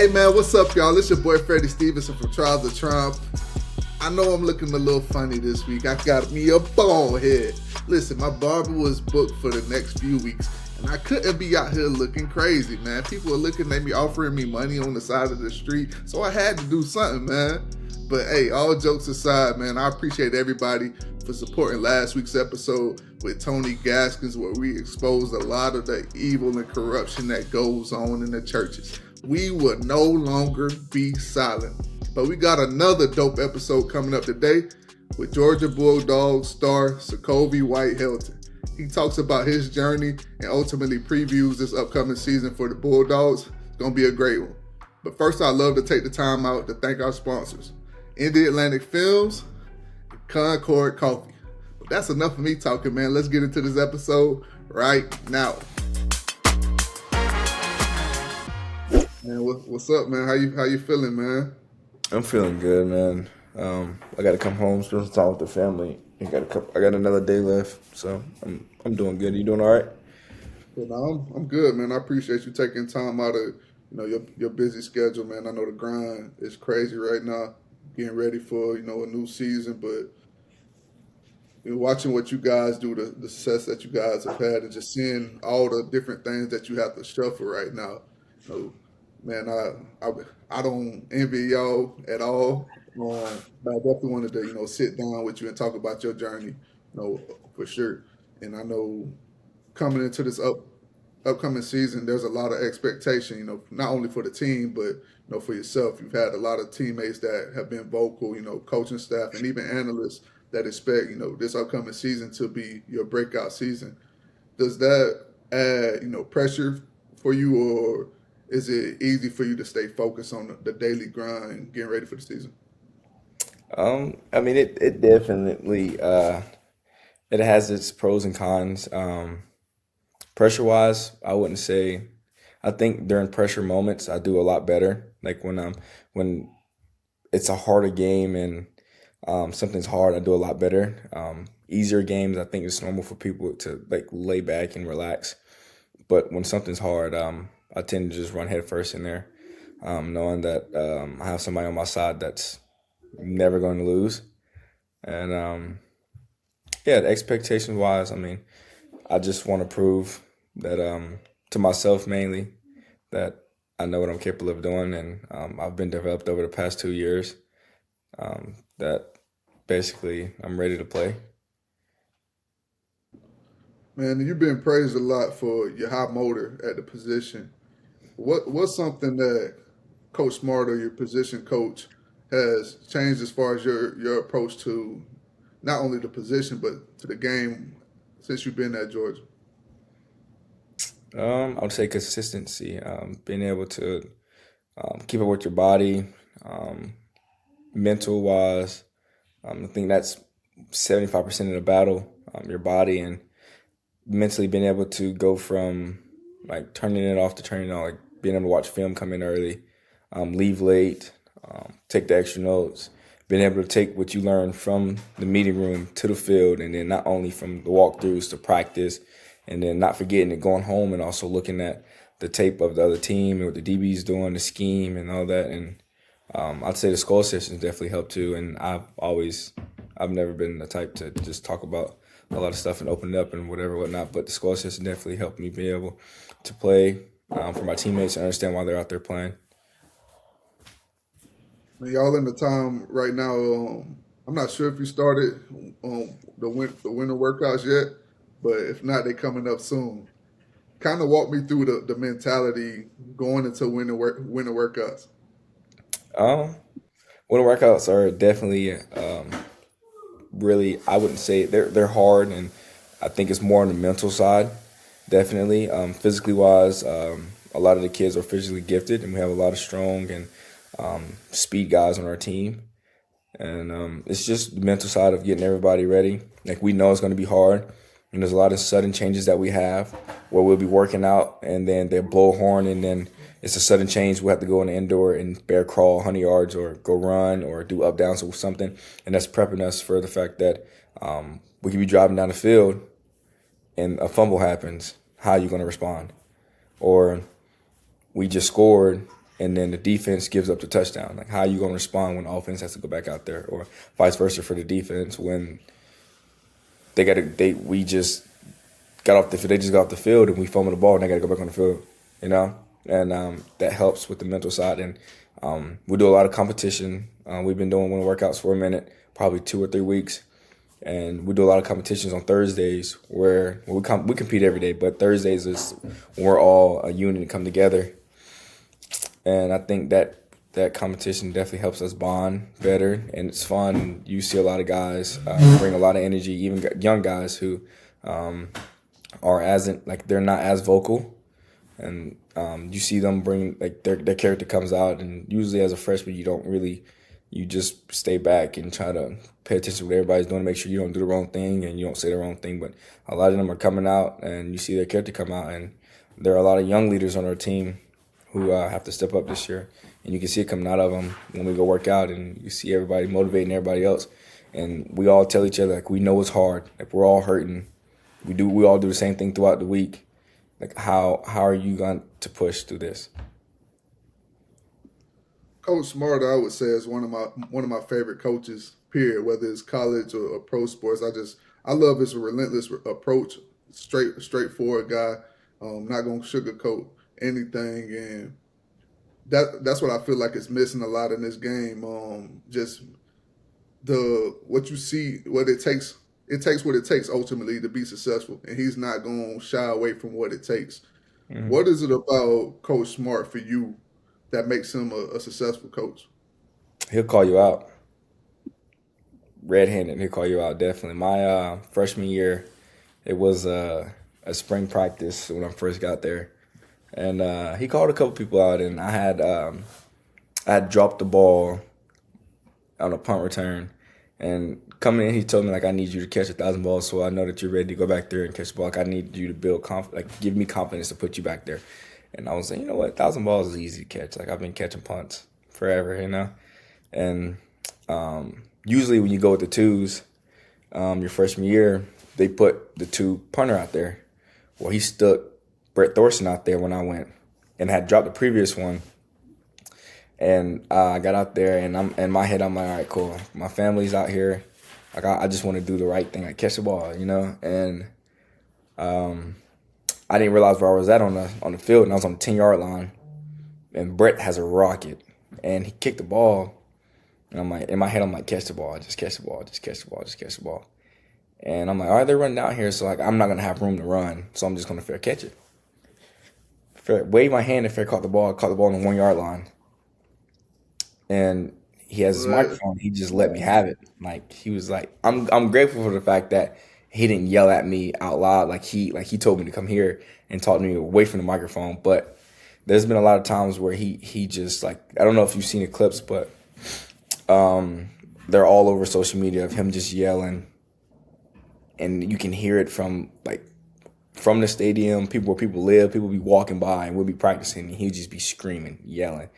Hey man, what's up y'all? It's your boy Freddie Stevenson from Trials of Triumph. I know I'm looking a little funny this week. I got me a bald head. Listen, my barber was booked for the next few weeks and I couldn't be out here looking crazy, man. People are looking at me, offering me money on the side of the street, so I had to do something, man. But hey, all jokes aside, man, I appreciate everybody for supporting last week's episode with Tony Gaskins, where we exposed a lot of the evil and corruption that goes on in the churches. We will no longer be silent. But we got another dope episode coming up today with Georgia Bulldogs star Sacovie White-Helton. He talks about his journey and ultimately previews this upcoming season for the Bulldogs. It's going to be a great one. But first, I'd love to take the time out to thank our sponsors, Indie Atlantic Films and Concord Coffee. But that's enough of me talking, man. Let's get into this episode right now. Man, what's up, man? How you feeling, man? I'm feeling good, man. I got to come home, spend some time with the family. I got another day left, so I'm doing good. You doing all right? Yeah, no, I'm good, man. I appreciate you taking time out of your busy schedule, man. I know the grind is crazy right now, getting ready for a new season, but watching what you guys do, the success that you guys have had, and just seeing all the different things that you have to shuffle right now. Man, I don't envy y'all at all. But I definitely wanted to, sit down with you and talk about your journey, for sure. And I know coming into this upcoming season, there's a lot of expectation, not only for the team, but, for yourself. You've had a lot of teammates that have been vocal, coaching staff and even analysts that expect, this upcoming season to be your breakout season. Does that add, pressure for you, or is it easy for you to stay focused on the daily grind, getting ready for the season? I mean, it definitely it has its pros and cons. Pressure wise, I wouldn't say. I think during pressure moments, I do a lot better. Like when it's a harder game and something's hard, I do a lot better. Easier games, I think it's normal for people to lay back and relax. But when something's hard, I tend to just run head first in there, knowing that I have somebody on my side that's never going to lose. And expectations-wise, I mean, I just want to prove that to myself mainly that I know what I'm capable of doing, and I've been developed over the past 2 years. That basically I'm ready to play. Man, you've been praised a lot for your high motor at the position. What's something that Coach Smart, or your position coach, has changed as far as your approach to not only the position but to the game since you've been at Georgia? I would say consistency, being able to keep up with your body, mental wise. I think that's 75% of the battle, your body, and mentally being able to go from turning it off to turning it on, being able to watch film, come in early, leave late, take the extra notes, being able to take what you learn from the meeting room to the field, and then not only from the walkthroughs to practice, and then not forgetting it, going home and also looking at the tape of the other team and what the DB's doing, the scheme and all that. And I'd say the school sessions definitely help too. And I've never been the type to just talk about a lot of stuff and open it up and whatnot. But the school session definitely helped me be able to play for my teammates and understand why they're out there playing. Y'all in the time right now. I'm not sure if you started the winter workouts yet, but if not, they're coming up soon. Kind of walk me through the mentality going into winter workouts. Winter workouts are definitely really, I wouldn't say they're hard, and I think it's more on the mental side. Definitely, physically wise, a lot of the kids are physically gifted, and we have a lot of strong and speed guys on our team. And it's just the mental side of getting everybody ready. We know it's going to be hard, and there's a lot of sudden changes that we have where we'll be working out, and then they'll blow a horn, and then it's a sudden change. We have to go in the indoor and bear crawl 100 yards or go run or do up downs or something, and that's prepping us for the fact that we could be driving down the field and a fumble happens. How are you going to respond? Or we just scored and then the defense gives up the touchdown. Like, how are you going to respond when the offense has to go back out there, or vice versa for the defense when we just got off the field, they just got off the field and we fumbled the ball and they got to go back on the field, you know? And that helps with the mental side. And we do a lot of competition. We've been doing winter workouts for a minute, probably 2 or 3 weeks. And we do a lot of competitions on Thursdays where we compete every day, but Thursdays is when we're all a unit and come together. And I think that competition definitely helps us bond better, and it's fun. You see a lot of guys bring a lot of energy, even young guys who they're not as vocal, and you see them bring, like, their character comes out. And usually as a freshman, you just stay back and try to pay attention to what everybody's doing to make sure you don't do the wrong thing and you don't say the wrong thing. But a lot of them are coming out, and you see their character come out. And there are a lot of young leaders on our team who have to step up this year. And you can see it coming out of them when we go work out, and you see everybody motivating everybody else. And we all tell each other, like, we know it's hard. Like, we're all hurting. We all do the same thing throughout the week. Like, how are you going to push through this? Coach Smart, I would say, is one of my favorite coaches, period, whether it's college or pro sports. I love his relentless approach, straightforward guy, not going to sugarcoat anything. And that's what I feel like is missing a lot in this game. Just what you see, what it takes. It takes what it takes ultimately to be successful, and he's not going to shy away from what it takes. Mm-hmm. What is it about Coach Smart for you that makes him a successful coach? He'll call you out. Red-handed, he'll call you out, definitely. My freshman year, it was a spring practice when I first got there. And he called a couple people out, and I had dropped the ball on a punt return. And coming in, he told me, like, I need you to catch 1,000 balls so I know that you're ready to go back there and catch the ball. Like, I need you to build give me confidence to put you back there. And I was saying, you know what, 1,000 balls is easy to catch. Like, I've been catching punts forever, you know. And usually when you go with the twos, your freshman year, they put the two punter out there. Well, he stuck Brett Thorson out there when I went and had dropped the previous one. And I got out there, and in my head, I'm like, all right, cool. My family's out here. Like, I just want to do the right thing. I catch the ball, you know. And I didn't realize where I was at on the field, and I was on the 10-yard line. And Brett has a rocket, and he kicked the ball. And I'm like, in my head, I'm like, catch the ball, just catch the ball, just catch the ball, just catch the ball. And I'm like, all right, they're running down here, so, like, I'm not gonna have room to run, so I'm just gonna fair catch it. Fair waved my hand and fair caught the ball on the 1-yard line. And he has his microphone. He just let me have it. Like, he was like, I'm grateful for the fact that he didn't yell at me out loud. Like he told me to come here and talk to me away from the microphone. But there's been a lot of times where he just, like, I don't know if you've seen the clips, but they're all over social media of him just yelling, and you can hear it from the stadium, where people live. People be walking by, and we'll be practicing, and he'll just be screaming, yelling.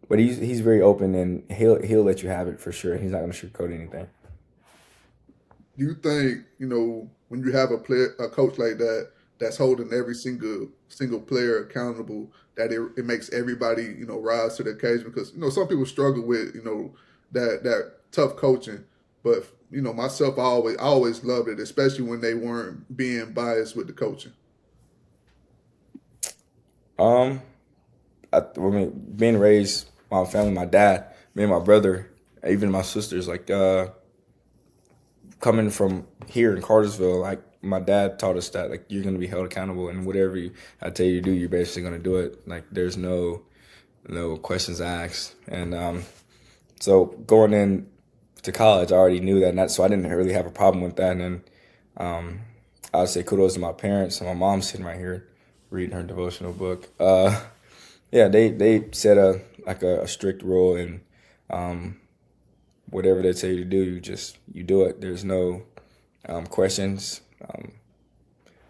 But he's very open, and he'll let you have it for sure. He's not going to sugarcoat anything. Do you think, when you have a coach like that that's holding every single player accountable, that it makes everybody rise to the occasion? Because some people struggle with that tough coaching, but myself, I always loved it, especially when they weren't being biased with the coaching. Being raised, my family, my dad, me and my brother, even my sisters, like, coming from here in Cartersville, like, my dad taught us that, like, you're going to be held accountable, and whatever I tell you to do, you're basically going to do it. Like, there's no questions asked. And so going in to college, I already knew that, so I didn't really have a problem with that. And then I would say kudos to my parents, and my mom's sitting right here reading her devotional book. Yeah, they set a strict rule, and whatever they tell you to do, you do it. There's no questions.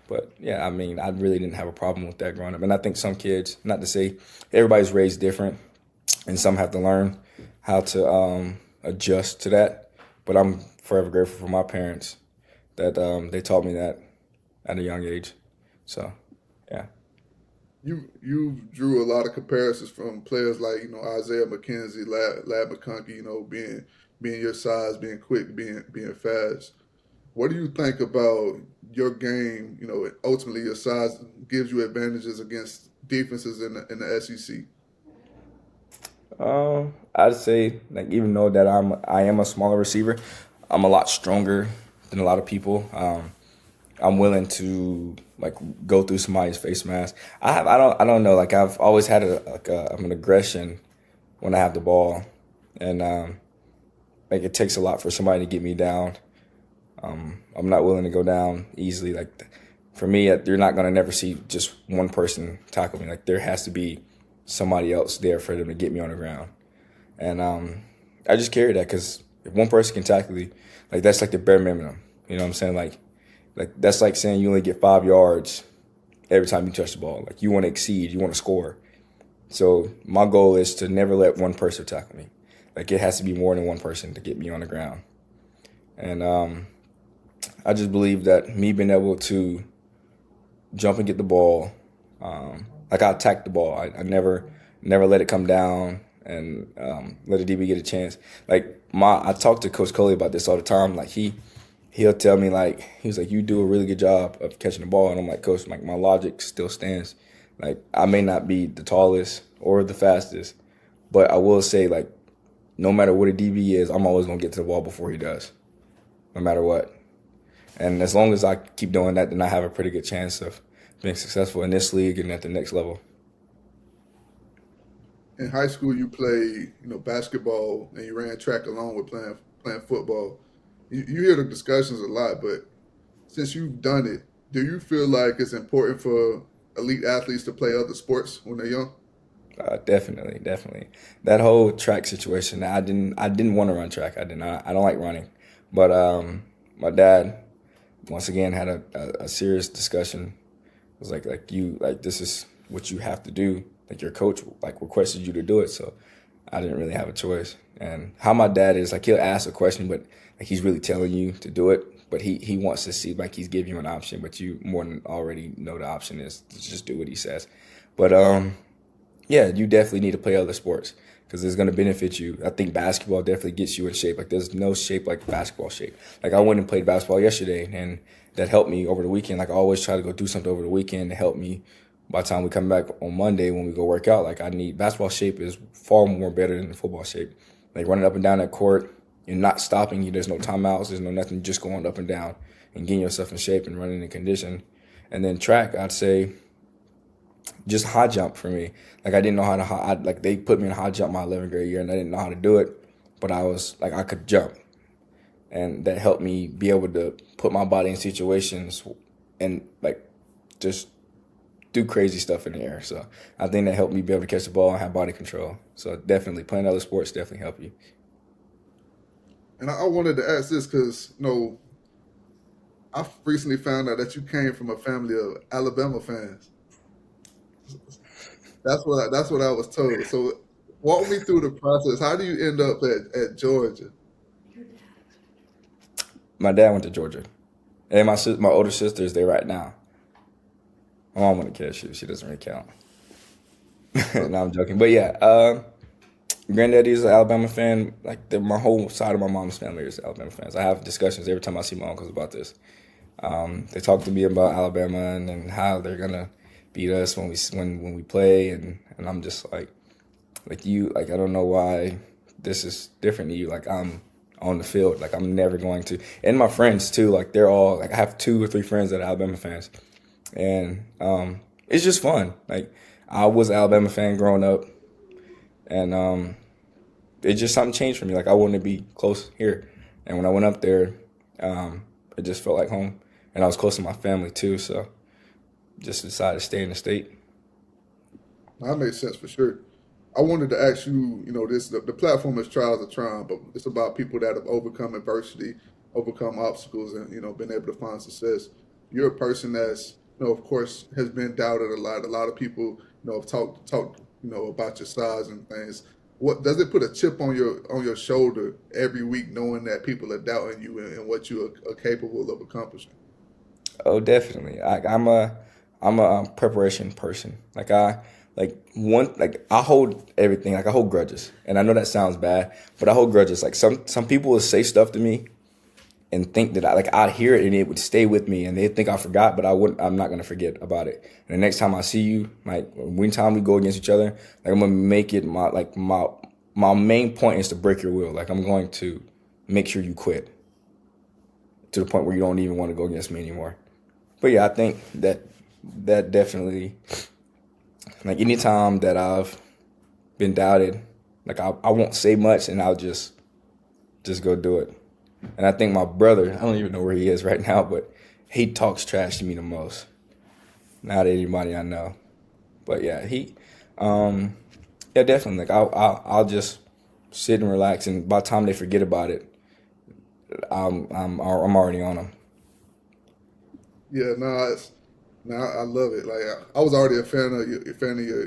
But yeah, I mean, I really didn't have a problem with that growing up. And I think some kids, not to say everybody's raised different, and some have to learn how to adjust to that. But I'm forever grateful for my parents that they taught me that at a young age. So, yeah. You drew a lot of comparisons from players like Isaiah McKenzie, Lad McConkey, being your size, being quick, being fast. What do you think about your game? Ultimately your size gives you advantages against defenses in the SEC. I'd say like even though that I am a smaller receiver, I'm a lot stronger than a lot of people. I'm willing to like go through somebody's face mask. I don't know, like I've always had an aggression when I have the ball, and like it takes a lot for somebody to get me down. I'm not willing to go down easily. Like for me, you're not gonna never see just one person tackle me. Like there has to be somebody else there for them to get me on the ground. And I just carry that because if one person can tackle you, like that's like the bare minimum. You know what I'm saying? Like that's like saying you only get 5 yards every time you touch the ball. Like you want to exceed, you want to score. So my goal is to never let one person tackle me. Like it has to be more than one person to get me on the ground. And I just believe that me being able to jump and get the ball, like I attack the ball. I never let it come down and let the DB get a chance. Like I talk to Coach Coley about this all the time. Like he'll tell me like he was like, you do a really good job of catching the ball, and I'm like, Coach, like my logic still stands. Like I may not be the tallest or the fastest, but I will say like no matter what a DB is, I'm always gonna get to the ball before he does, no matter what. And as long as I keep doing that, then I have a pretty good chance of being successful in this league and at the next level. In high school, you played basketball and you ran track along with playing football. You hear the discussions a lot, but since you've done it, do you feel like it's important for elite athletes to play other sports when they're young? Definitely, definitely. That whole track situation, I didn't want to run track. I did not. I don't like running, but my dad once again had a serious discussion. It was like you like this is what you have to do. Like your coach like requested you to do it, so I didn't really have a choice. And how my dad is like he'll ask a question, but like he's really telling you to do it. But he wants to see like he's giving you an option, but you more than already know the option is to just do what he says. But yeah, you definitely need to play other sports because it's going to benefit you. I think basketball definitely gets you in shape. Like there's no shape like basketball shape. Like I went and played basketball yesterday, and that helped me over the weekend. Like I always try to go do something over the weekend to help me. By the time we come back on Monday when we go work out, like I need basketball shape is far more better than the football shape. Like running up and down that court, you're not stopping. There's no timeouts. There's no nothing. Just going up and down and getting yourself in shape and running in condition. And then track, I'd say just high jump for me. Like I didn't know how to like they put me in high jump my 11th grade year, and I didn't know how to do it, but I was like I could jump, and that helped me be able to put my body in situations and like just do crazy stuff in the air. So I think that helped me be able to catch the ball and have body control. So definitely playing other sports definitely help you. And I wanted to ask this because I recently found out that you came from a family of Alabama fans. That's what I was told. So walk me through the process. How do you end up at Georgia? My dad went to Georgia, and my older sister is there right now. My mom wouldn't care. She doesn't really count. No, I'm joking. But yeah, granddaddy's an Alabama fan. Like my whole side of my mom's family is Alabama fans. I have discussions every time I see my uncles about this. They talk to me about Alabama and how they're gonna beat us when we play, and I'm just like you, like I don't know why this is different to you. Like I'm on the field, like I'm never going to. And my friends too, like they're all like I have 2 or 3 friends that are Alabama fans, and it's just fun. Like I was an Alabama fan growing up, and it just something changed for me. Like I wanted to be close here, and when I went up there, it just felt like home, and I was close to my family too. So just decided to stay in the state. That makes sense for sure. I wanted to ask you, the platform is Trials of Triumph, but it's about people that have overcome adversity, overcome obstacles, and been able to find success. You're a person that's, of course, has been doubted a lot. A lot of people, have talked, about your size and things. What does it put a chip on your shoulder every week, knowing that people are doubting you and what you are capable of accomplishing? Oh, definitely. I'm a preparation person. I hold everything. Like I hold grudges, and I know that sounds bad, but I hold grudges. Like some people will say stuff to me and think that I'd hear it and it would stay with me, and they think I forgot, but I wouldn't. I'm not gonna forget about it. And the next time I see you, like one time we go against each other, like I'm gonna make it my main point is to break your will. Like I'm going to make sure you quit to the point where you don't even want to go against me anymore. But yeah, I think that definitely, like anytime that I've been doubted, like I won't say much and I'll just go do it. And I think my brother, I don't even know where he is right now, but he talks trash to me the most. Not anybody I know. But yeah, yeah, definitely. Like I'll just sit and relax, and by the time they forget about it, I'm already on them. Yeah, I love it. Like I was already a fan of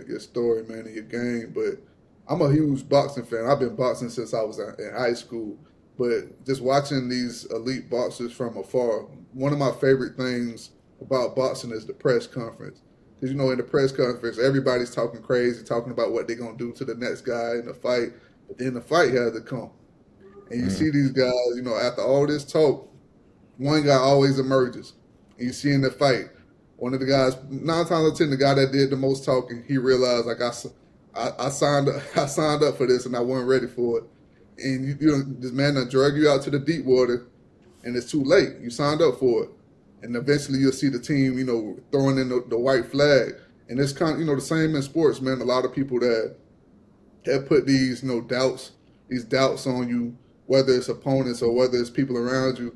your story, man, and your game. But I'm a huge boxing fan. I've been boxing since I was in high school. But just watching these elite boxers from afar, one of my favorite things about boxing is the press conference. Because in the press conference, everybody's talking crazy, talking about what they're gonna do to the next guy in the fight. But then the fight has to come, and you see these guys. After all this talk, one guy always emerges. And you see in the fight, one of the guys, 9 times out of 10, the guy that did the most talking, he realized like I signed up, I signed up for this and I wasn't ready for it. And this man done drug you out to the deep water, and it's too late. You signed up for it, and eventually you'll see the team, throwing in the white flag. And it's kind of, the same in sports, man. A lot of people that have put these, these doubts on you, whether it's opponents or whether it's people around you.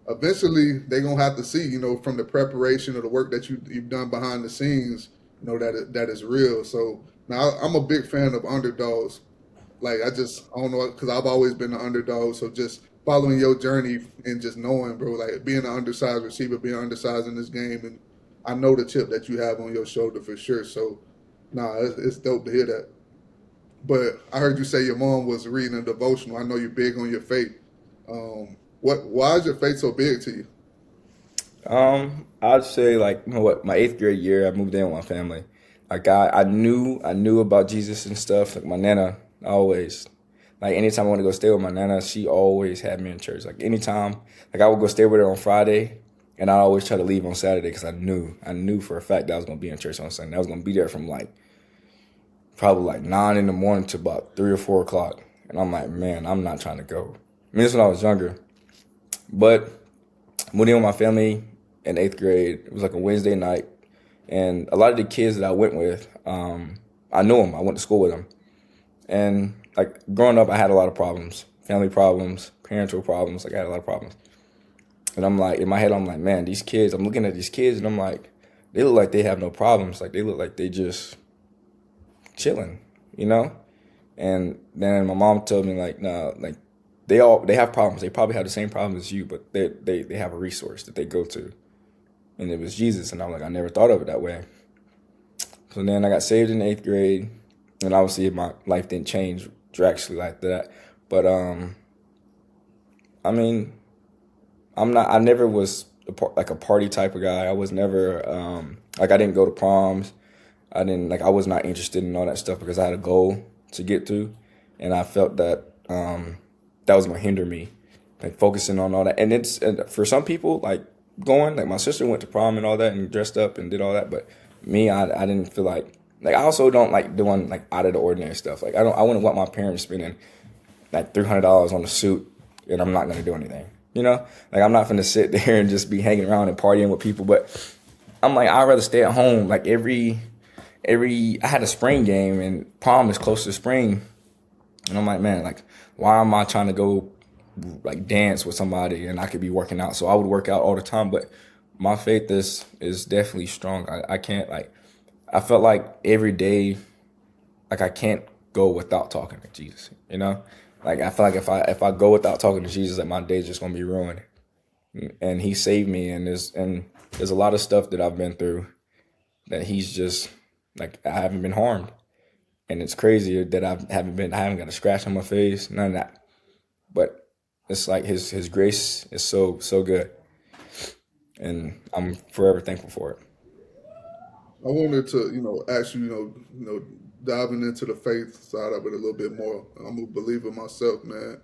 Eventually, they're gonna have to see, from the preparation or the work that you've done behind the scenes, that is real. So now I'm a big fan of underdogs. Like I don't know, because I've always been an underdog. So just following your journey and just knowing, bro, like being an undersized receiver, being undersized in this game, and I know the chip that you have on your shoulder for sure. So it's dope to hear that. But I heard you say your mom was reading a devotional. I know you're big on your faith. Why is your faith so big to you? I'd say like my 8th grade year, I moved in with my family. Like I knew about Jesus and stuff. Like my nana always, like anytime I want to go stay with my nana, she always had me in church. Like anytime, like I would go stay with her on Friday, and I always try to leave on Saturday because I knew for a fact that I was gonna be in church on Sunday. I was gonna be there from probably 9 in the morning to about 3 or 4 o'clock. And I'm like, man, I'm not trying to go. I mean, this is when I was younger. But moving in with my family in 8th grade, it was like a Wednesday night. And a lot of the kids that I went with, I knew them. I went to school with them. And like growing up, I had a lot of problems, family problems, parental problems. Like I had a lot of problems. And I'm like, in my head, I'm like, man, these kids, I'm looking at these kids and I'm like, they look like they have no problems. Like they look like they just chilling, And then my mom told me like, no, like they have problems. They probably have the same problems as you, but they have a resource that they go to, and it was Jesus. And I'm like, I never thought of it that way. So then I got saved in 8th grade, and obviously my life didn't change drastically like that. But I mean, I never was like a party type of guy. I was never I didn't go to proms. I was not interested in all that stuff because I had a goal to get to, and I felt that that was going to hinder me, like focusing on all that. And for some people, like my sister went to prom and all that and dressed up and did all that, but me, I didn't feel like I also don't like doing like out of the ordinary stuff. Like I wouldn't want my parents spending like $300 on a suit and I'm not going to do anything. Like I'm not going to sit there and just be hanging around and partying with people, but I'm like, I'd rather stay at home. Like I had a spring game and prom is close to spring. And I'm like, man, like, why am I trying to go like dance with somebody and I could be working out? So I would work out all the time, but my faith is definitely strong. I can't I felt like every day, like I can't go without talking to Jesus, Like I feel like if I go without talking to Jesus, like my day's just gonna be ruined. And he saved me, and there's a lot of stuff that I've been through that he's just like I haven't been harmed. And it's crazy that I haven't got a scratch on my face, none of that. But it's like his grace is so good. And I'm forever thankful for it. I wanted to, ask you, diving into the faith side of it a little bit more. I'm a believer myself, man.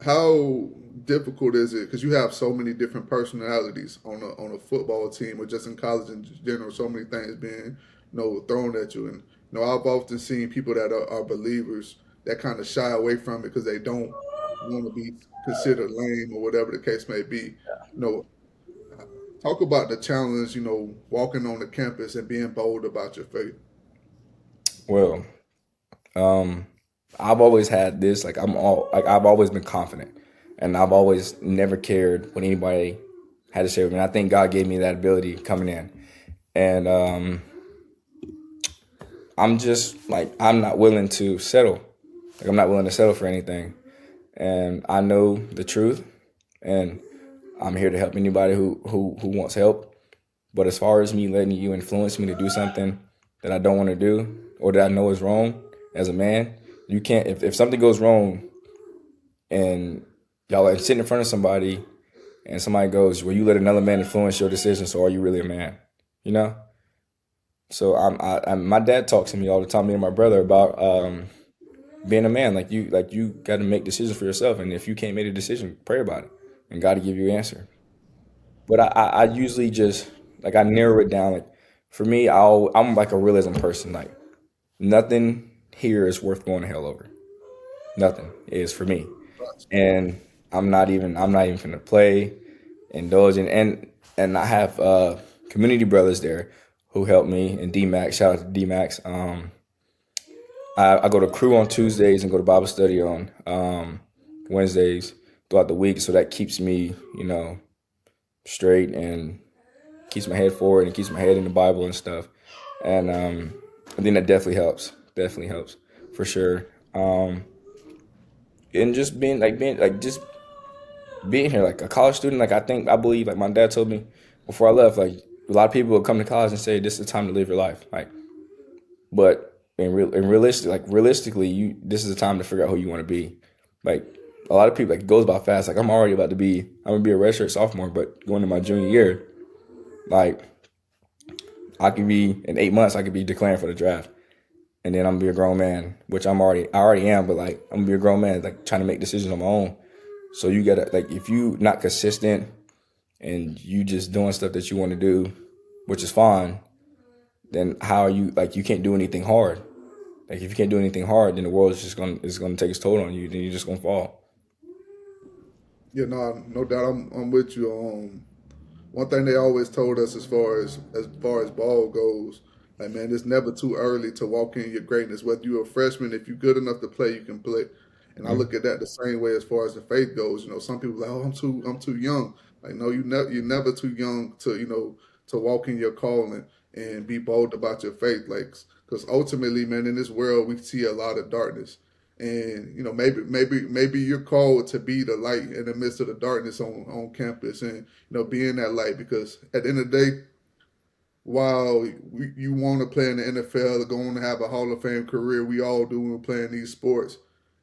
How difficult is it? Because you have so many different personalities on a football team, or just in college in general. So many things being, thrown at you, and I've often seen people that are believers that kind of shy away from it because they don't want to be considered lame or whatever the case may be. You know, talk about the challenge. Walking on the campus and being bold about your faith. Well, um, I've always had this, I've always been confident, and I've always never cared what anybody had to say with me. And I think God gave me that ability coming in, and I'm just I'm not willing to settle. Like I'm not willing to settle for anything, and I know the truth, and I'm here to help anybody who wants help. But as far as me letting you influence me to do something that I don't want to do or that I know is wrong as a man, you can't. If something goes wrong and y'all are sitting in front of somebody and somebody goes, "Well, you let another man influence your decision, so are you really a man?" You know. So my dad talks to me all the time, me and my brother, about being a man. Like you got to make decisions for yourself, and if you can't make a decision, pray about it, and God will give you an answer. But I usually just I narrow it down. Like for me, I'm like a realism person. Like nothing here is worth going to hell over. Nothing is for me, and I'm not even gonna play, indulge in, and I have community brothers there who help me. And D Max, shout out to D Max. I go to crew on Tuesdays and go to Bible study on Wednesdays throughout the week, so that keeps me, straight and keeps my head forward and keeps my head in the Bible and stuff. And I think that definitely helps. Definitely helps for sure. And just just being here like a college student. I believe my dad told me before I left. Like a lot of people will come to college and say this is the time to live your life. But realistically, you this is the time to figure out who you want to be. Like a lot of people, it goes by fast. Like I'm gonna be a redshirt sophomore, but going to my junior year, like I could be in 8 months, I could be declaring for the draft, and then I'm gonna be a grown man, which I already am, but I'm gonna be a grown man, like trying to make decisions on my own. So you gotta if you not consistent and you just doing stuff that you want to do, which is fine, then how are you you can't do anything hard. Like if you can't do anything hard, then the world is gonna take its toll on you. Then you're just gonna fall. Yeah, no doubt. I'm with you. One thing they always told us as far as ball goes, like man, it's never too early to walk in your greatness. Whether you're a freshman, if you're good enough to play, you can play. And I Mm. look at that the same way as far as the faith goes. Some people are like, oh, I'm too young. Like, no, you're never too young to walk in your calling and be bold about your faith. Like, because ultimately, man, in this world we see a lot of darkness, and maybe you're called to be the light in the midst of the darkness on campus, and being that light. Because at the end of the day, while you want to play in the NFL or going to have a Hall of Fame career, we all do when we're playing these sports.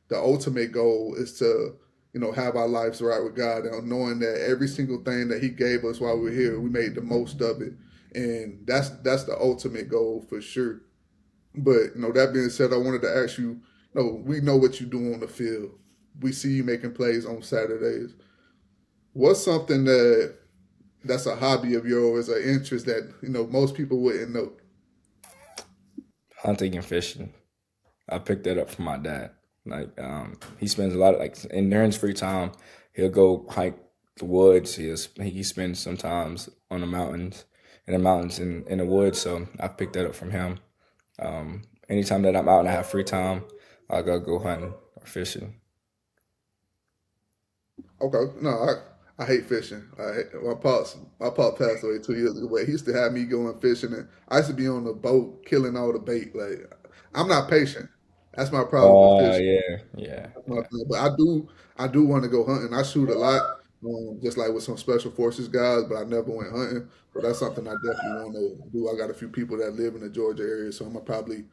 The ultimate goal is to, have our lives right with God, and knowing that every single thing that He gave us while we're here, we made the most of it, and that's the ultimate goal for sure. But that being said, I wanted to ask you. No, we know what you do on the field. We see you making plays on Saturdays. What's something that's a hobby of yours, an interest that most people wouldn't know? Hunting and fishing. I picked that up from my dad. He spends a lot of in during his free time, he'll go hike the woods. He spends sometimes on the mountains, in the woods. So I picked that up from him. Anytime that I'm out and I have free time, I gotta go hunting or fishing. Okay, no, I hate fishing. My pops passed away 2 years ago, but he used to have me going fishing, and I used to be on the boat killing all the bait. Like I'm not patient. That's my problem with fishing. Yeah, yeah, That's my yeah. thing. But I do want to go hunting. I shoot a lot, just like with some special forces guys, but I never went hunting. So that's something I definitely want to do. I got a few people that live in the Georgia area, so I'm gonna probably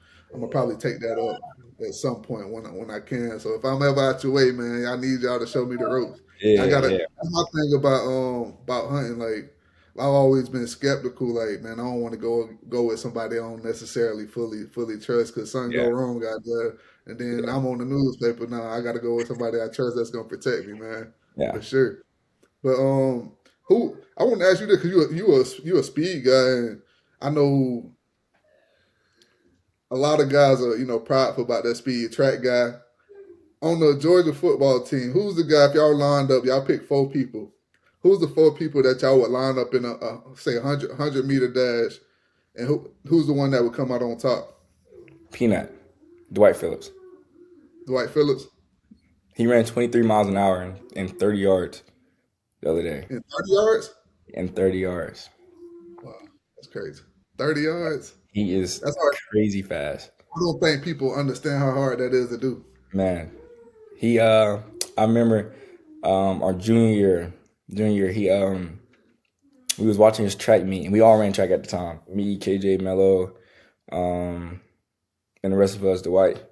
take that up at some point when I can. So if I'm ever out your way, man, I need y'all to show me the ropes. I Yeah, gotta. yeah. That's my thing about hunting. Like, I've always been skeptical. Like, man, I don't want to go with somebody I don't necessarily fully trust because something go Yeah, wrong out there, and then yeah, I'm on the newspaper now. I got to go with somebody I trust that's gonna protect me, man, yeah. for sure. But who I want to ask you this because you a speed guy, and I know a lot of guys are prideful about that speed track guy on the Georgia football team. Who's the guy if y'all lined up? Y'all pick four people. Who's the four people that y'all would line up in a say 100 meter dash, and who's the one that would come out on top? Peanut, Dwight Phillips. Dwight Phillips He ran 23 miles an hour in 30 yards the other day. in 30 yards. In 30 yards. Wow, that's crazy. 30 yards. He is That's hard. crazy fast. I don't think people understand how hard that is to do. Man, I remember our junior year, we was watching his track meet, and we all ran track at the time. Me, KJ, Mello, and the rest of us, Dwight.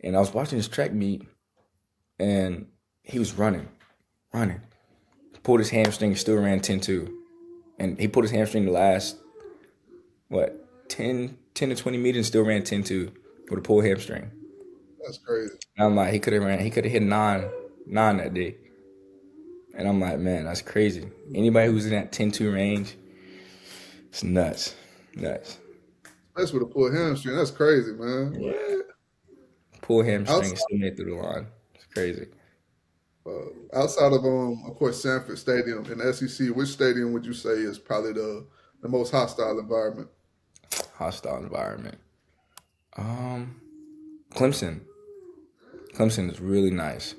And I was watching his track meet, and he was running. Pulled his hamstring, still ran 10-2. And he pulled his hamstring the last, 10 to 20 meters and still ran 10-2 with a pulled hamstring. That's crazy. And I'm like, he could have hit nine that day. And I'm like, man, that's crazy. Anybody who's in that 10-2 range, it's nuts. That's with a pulled hamstring. That's crazy, man. Yeah. What? Pull hamstring and Outside, still made it through the line. It's crazy. outside of course, Sanford Stadium in the SEC, which stadium would you say is probably the most hostile environment? Hostile environment. Clemson. Clemson is really nice.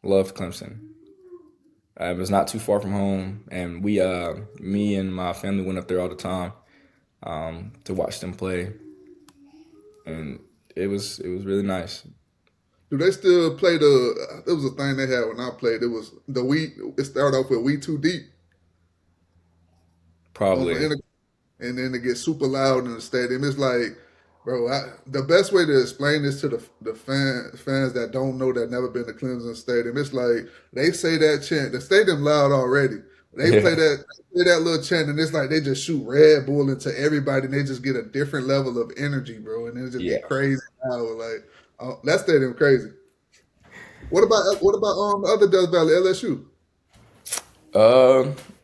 Loved Clemson. It was not too far from home, and me and my family went up there all the time to watch them play, and it was really nice. Do they still play the? It was a thing they had when I played. It was the we. It started off with "We Too Deep" on the Probably. and then it gets super loud in the stadium. It's like, bro, the best way to explain this to the fans that don't know that never been to Clemson Stadium, it's like they say that chant. The stadium loud already. They play Yeah. that little chant, and it's like they just shoot Red Bull into everybody, and they just get a different level of energy, bro, and then it just Yeah. get crazy loud. Like that stadium crazy. What about the other Death Valley LSU?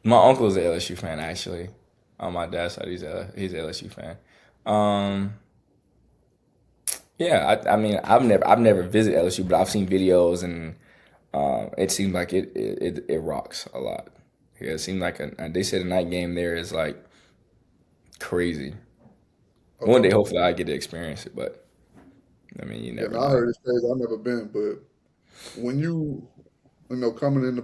My uncle is an LSU fan actually. On my dad's side, he's an LSU fan. Um, yeah, I mean, I've never visited LSU, but I've seen videos, and it seems like it rocks a lot. Yeah, it seemed like they said a night game there is like crazy. One day, Okay. hopefully, I get to experience it, but I mean, you Yeah, never no, I know. heard it's crazy. I've never been, but when you coming in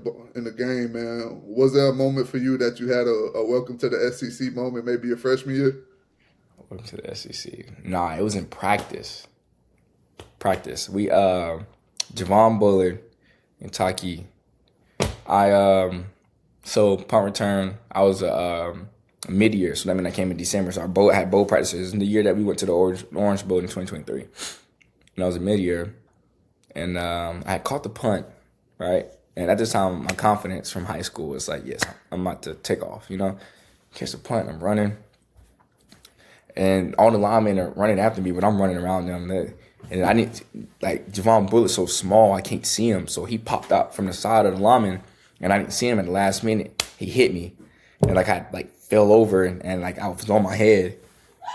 the game, man, was there a moment for you that you had a welcome to the SEC moment, maybe your freshman year? Welcome to the SEC. Nah, it was in practice. We Javon Bullard and Taki. I so punt return. I was a mid-year, so that meant I came in December. So I had bowl practices in the year that we went to the Orange Bowl in 2023, and I was a mid-year, and I had caught the punt, right? And at this time, my confidence from high school was like, yes, I'm about to take off. Catch the punt, I'm running, and all the linemen are running after me, but I'm running around them. And I need like Javon Bullett's so small, I can't see him. So he popped out from the side of the lineman, and I didn't see him at the last minute. He hit me, and like I like fell over, and like I was on my head,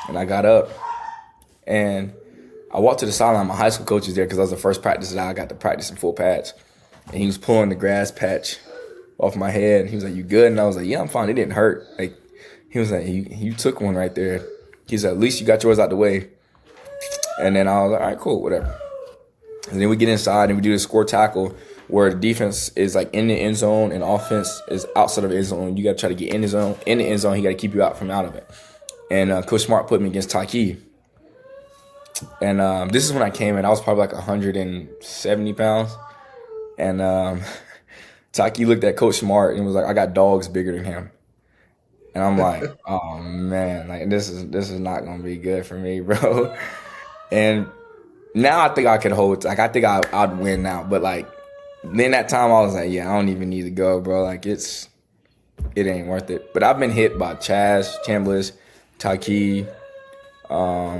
and I got up, and I walked to the sideline. My high school coach was there because that was the first practice that I got to practice in full pads, and he was pulling the grass patch off my head. And he was like, "You good?" And I was like, "Yeah, I'm fine. It didn't hurt." Like he was like, "You took one right there." He's like, "At least you got yours out the way." And then I was like, all right, cool, whatever. And then we get inside and we do the score tackle where the defense is like in the end zone and offense is outside of the end zone. You got to try to get in the zone. In the end zone, he got to keep you out of it. And Coach Smart put me against Taki. And this is when I came in. I was probably like 170 pounds. And Taki looked at Coach Smart and was like, I got dogs bigger than him. And I'm like, oh man, like this is not gonna be good for me, bro. And now I think I could hold. Like I think I'd win now. But like then that time I was like, yeah, I don't even need to go, bro. Like it's it ain't worth it. But I've been hit by Chaz, Chambliss, Tyke. All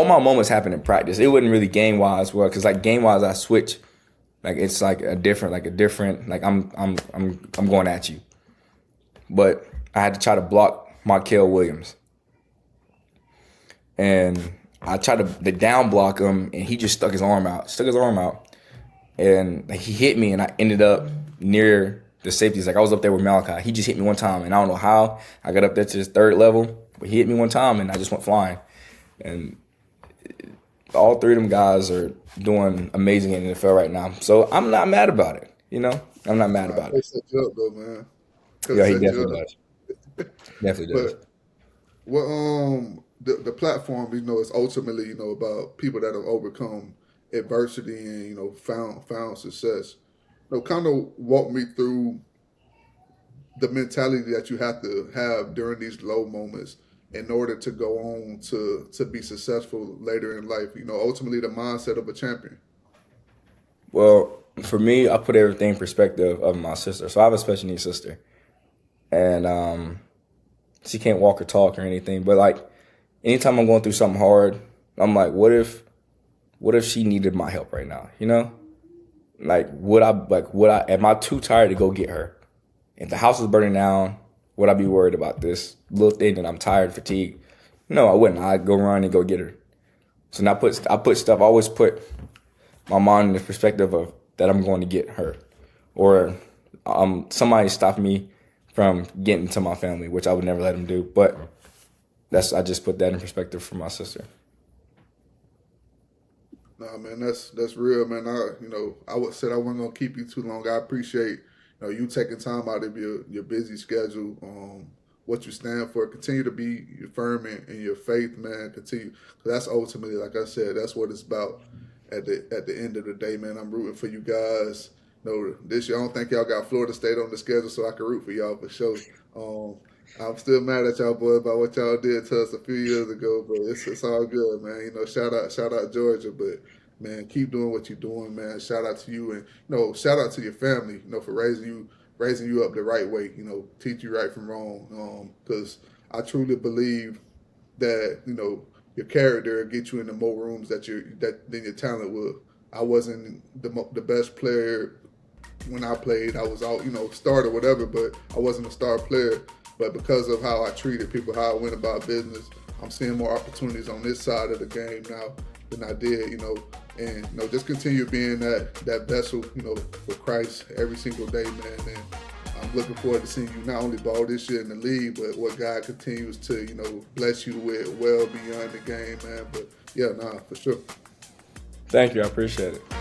my moments happen in practice. It wasn't really game wise, well, because like game wise, I switch. Like it's like a different. Like I'm going at you. But I had to try to block Markel Williams, and I tried to down block him, and he just stuck his arm out, and like, he hit me, and I ended up near the safeties. Like I was up there with Malachi. He just hit me one time, and I don't know how I got up there to his third level, but he hit me one time, and I just went flying. And all three of them guys are doing amazing in the NFL right now. So I'm not mad about it. I'm not mad about it. Coach set you up, though, man. Yeah, he definitely does. Definitely does. But the platform, is ultimately, about people that have overcome adversity and, found success. Kind of walk me through the mentality that you have to have during these low moments in order to go on to be successful later in life. Ultimately the mindset of a champion. Well, for me, I put everything in perspective of my sister. So I have a special needs sister. And she can't walk or talk or anything. But like anytime I'm going through something hard, I'm like, what if she needed my help right now? Like am I too tired to go get her? If the house is burning down, would I be worried about this little thing that I'm tired, fatigued? No, I wouldn't. I'd go run and go get her. So now I always put my mind in the perspective of that I'm going to get her. Or somebody stopped me from getting to my family, which I would never let them do. But I just put that in perspective for my sister. Nah, man, that's real, man. I said I wasn't gonna keep you too long. I appreciate you taking time out of your busy schedule. What you stand for. Continue to be firm in your faith, man. Continue, 'cause that's ultimately, like I said, that's what it's about. At the end of the day, man, I'm rooting for you guys. This year I don't think y'all got Florida State on the schedule, so I can root for y'all for sure. I'm still mad at y'all boys about what y'all did to us a few years ago, but it's all good, man. Shout out Georgia, but man, keep doing what you're doing, man. Shout out to you, and shout out to your family, for raising you up the right way. Teach you right from wrong. Because I truly believe that your character will get you into more rooms than your talent will. I wasn't the best player when I played. I was out, starter, whatever, but I wasn't a star player. But because of how I treated people, how I went about business, I'm seeing more opportunities on this side of the game now than I did, and just continue being that vessel, for Christ every single day, man. And I'm looking forward to seeing you not only ball this year in the league, but what God continues to, bless you with well beyond the game, man. But yeah, for sure. Thank you. I appreciate it.